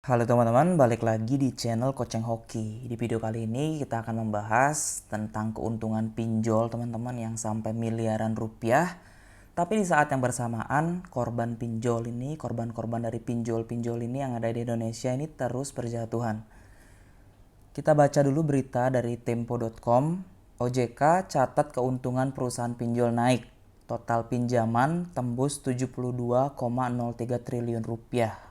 Halo teman-teman, balik lagi di channel Koceng Hoki. Di video kali ini kita akan membahas tentang keuntungan pinjol teman-teman yang sampai miliaran rupiah. Tapi di saat yang bersamaan, korban pinjol ini, korban-korban dari pinjol-pinjol ini yang ada di Indonesia ini terus berjatuhan. Kita baca dulu berita dari tempo.com. OJK catat keuntungan perusahaan pinjol naik. Total pinjaman tembus 72,03 triliun rupiah.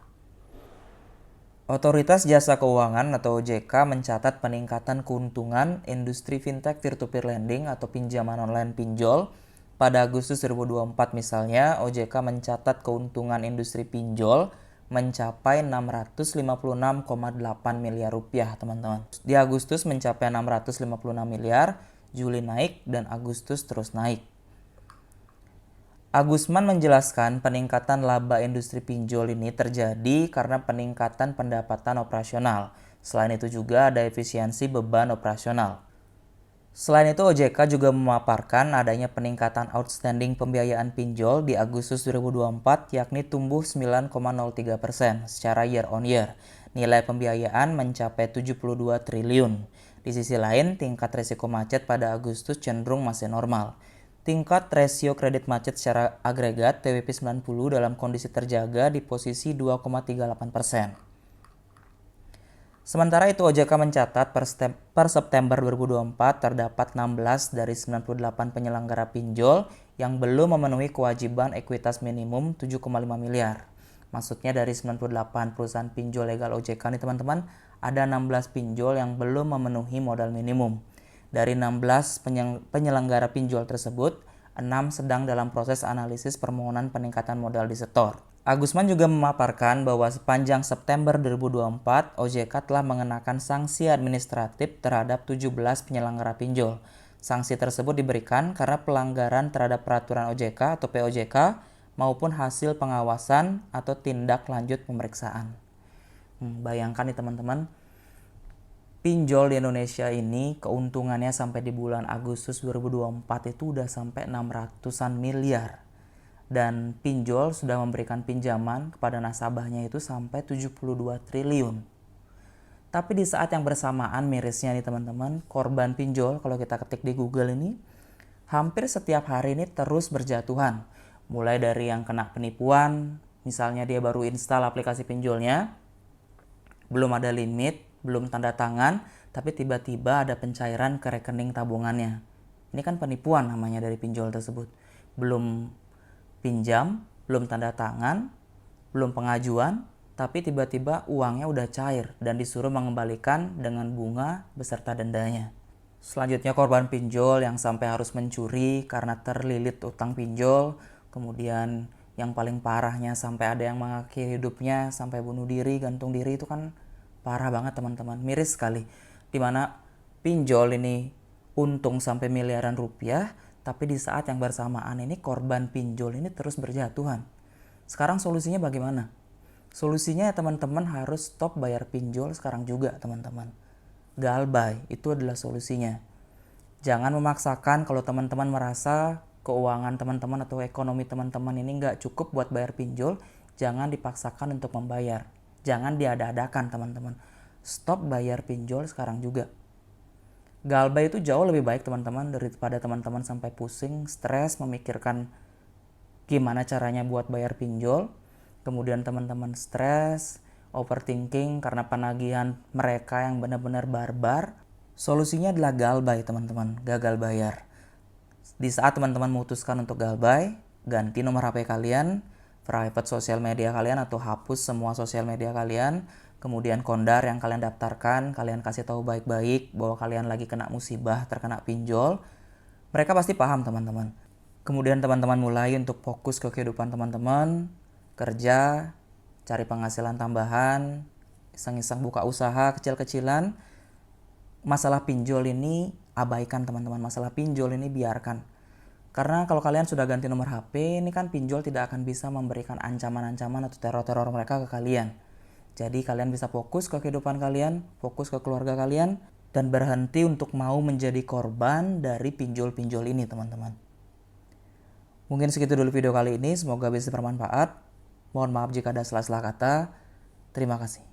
Otoritas Jasa Keuangan atau OJK mencatat peningkatan keuntungan industri fintech peer-to-peer lending atau pinjaman online pinjol. Pada Agustus 2024 misalnya, OJK mencatat keuntungan industri pinjol mencapai 656,8 miliar rupiah, teman-teman. Di Agustus mencapai 656 miliar, Juli naik, dan Agustus terus naik. Agusman menjelaskan peningkatan laba industri pinjol ini terjadi karena peningkatan pendapatan operasional. Selain itu juga ada efisiensi beban operasional. Selain itu OJK juga memaparkan adanya peningkatan outstanding pembiayaan pinjol di Agustus 2024 yakni tumbuh 9,03% secara year on year. Nilai pembiayaan mencapai 72 triliun. Di sisi lain, tingkat risiko macet pada Agustus cenderung masih normal. Tingkat rasio kredit macet secara agregat TWP 90 dalam kondisi terjaga di posisi 2,38%. Sementara itu OJK mencatat per September 2024 terdapat 16 dari 98 penyelenggara pinjol yang belum memenuhi kewajiban ekuitas minimum 7,5 miliar. Maksudnya dari 98 perusahaan pinjol legal OJK nih teman-teman, ada 16 pinjol yang belum memenuhi modal minimum. Dari 16 penyelenggara pinjol tersebut, 6 sedang dalam proses analisis permohonan peningkatan modal disetor. Agusman juga memaparkan bahwa sepanjang September 2024, OJK telah mengenakan sanksi administratif terhadap 17 penyelenggara pinjol. Sanksi tersebut diberikan karena pelanggaran terhadap peraturan OJK atau POJK maupun hasil pengawasan atau tindak lanjut pemeriksaan. Bayangkan nih teman-teman, pinjol di Indonesia ini keuntungannya sampai di bulan Agustus 2024 itu udah sampai 600-an miliar. Dan pinjol sudah memberikan pinjaman kepada nasabahnya itu sampai 72 triliun. Tapi di saat yang bersamaan mirisnya nih teman-teman, korban pinjol kalau kita ketik di Google ini hampir setiap hari ini terus berjatuhan. Mulai dari yang kena penipuan, misalnya dia baru install aplikasi pinjolnya, belum ada limit, belum tanda tangan, tapi tiba-tiba ada pencairan ke rekening tabungannya. Ini kan penipuan namanya dari pinjol tersebut. Belum pinjam, belum tanda tangan, belum pengajuan, tapi tiba-tiba uangnya udah cair dan disuruh mengembalikan dengan bunga beserta dendanya. Selanjutnya korban pinjol yang sampai harus mencuri karena terlilit utang pinjol. Kemudian yang paling parahnya sampai ada yang mengakhiri hidupnya sampai bunuh diri, gantung diri, itu kan parah banget teman-teman, miris sekali. Dimana pinjol ini untung sampai miliaran rupiah, tapi di saat yang bersamaan ini korban pinjol ini terus berjatuhan. Sekarang solusinya bagaimana? Solusinya ya teman-teman harus stop bayar pinjol sekarang juga teman-teman. Galbay itu adalah solusinya. Jangan memaksakan kalau teman-teman merasa keuangan teman-teman atau ekonomi teman-teman ini nggak cukup buat bayar pinjol, jangan dipaksakan untuk membayar. Jangan diada-adakan teman-teman. Stop bayar pinjol sekarang juga. Galbay itu jauh lebih baik teman-teman daripada teman-teman sampai pusing, stres, memikirkan gimana caranya buat bayar pinjol. Kemudian teman-teman stres, overthinking karena penagihan mereka yang benar-benar barbar. Solusinya adalah Galbay teman-teman, gagal bayar. Di saat teman-teman memutuskan untuk Galbay, ganti nomor HP kalian, private sosial media kalian atau hapus semua sosial media kalian. Kemudian kondar yang kalian daftarkan, kalian kasih tahu baik-baik bahwa kalian lagi kena musibah, terkena pinjol. Mereka pasti paham teman-teman. Kemudian teman-teman mulai untuk fokus ke kehidupan teman-teman, kerja, cari penghasilan tambahan, iseng-iseng buka usaha kecil-kecilan. Masalah pinjol ini abaikan teman-teman, masalah pinjol ini biarkan. Karena kalau kalian sudah ganti nomor HP, ini kan pinjol tidak akan bisa memberikan ancaman-ancaman atau teror-teror mereka ke kalian. Jadi kalian bisa fokus ke kehidupan kalian, fokus ke keluarga kalian, dan berhenti untuk mau menjadi korban dari pinjol-pinjol ini teman-teman. Mungkin segitu dulu video kali ini, semoga bisa bermanfaat. Mohon maaf jika ada salah-salah kata. Terima kasih.